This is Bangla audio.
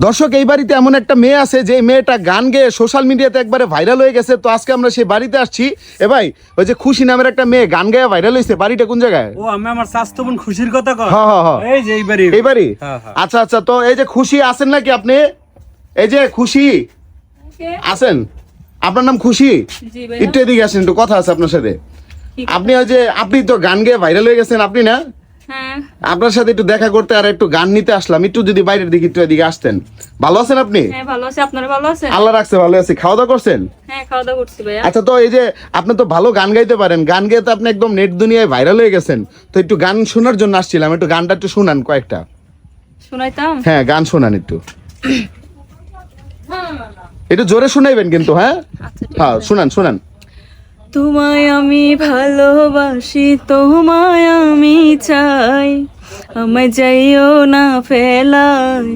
দর্শক, এই বাড়িতে এমন একটা মেয়ে আছে যে মেয়েটা গান গেয়ে সোশ্যাল মিডিয়াতে একবারে ভাইরাল হয়ে গেছে। তো আজকে আমরা সেই বাড়িতে আসছি। এ ভাই, ওই যে খুশি নামের একটা মেয়ে গান গেয়ে ভাইরাল হয়েছে, বাড়িটা কোন জায়গায়? ও আমি আমার স্বাস্থ্য বোন খুশির কথা কই। হ্যাঁ হ্যাঁ হ্যাঁ, এই যে এই বাড়ি। এই বাড়ি। হ্যাঁ, হ্যাঁ। আচ্ছা আচ্ছা, তো এই যে খুশি আছেন নাকি আপনি? এই যে খুশি আছেন, আপনার নাম খুশি? জি ভাইয়া। একটু এদিকে আসেন, একটু কথা আছে আপনার সাথে। কি আপনি ওই যে আপনি তো গান গেয়ে ভাইরাল হয়ে গেছেন, আপনি না? হ্যাঁ আপনার সাথে একটু দেখা করতে আর একটু গান নিতে আসলাম। একটু যদি বাইরের দিকে একটু এদিকে আসতেন। ভালো আছেন আপনি? হ্যাঁ ভালো আছি, আপনারা ভালো আছেন? আল্লাহ রাখছে, ভালো আছি। খাওয়া দাওয়া করছেন? হ্যাঁ খাওয়া দাওয়া করছি ভাইয়া। আচ্ছা, তো এই যে আপনি তো ভালো গান গাইতে পারেন, গান গেয়ে তো আপনি একদম নেট দুনিয়ায় ভাইরাল হয়ে গেছেন। তো একটু গান শোনার জন্য আসছিলাম, একটু গানটা একটু শুনান কয়েকটা। শোনাইতাম? হ্যাঁ, গান শোনান একটু, একটু জোরে শুনাইবেন কিন্তু। হ্যাঁ আচ্ছা ঠিক হ্যাঁ, আছে। শুনান শুনান। তোমায় আমি ভালোবাসি, তোমায় আমি চাই, আমায় যাইও না ফেলাই।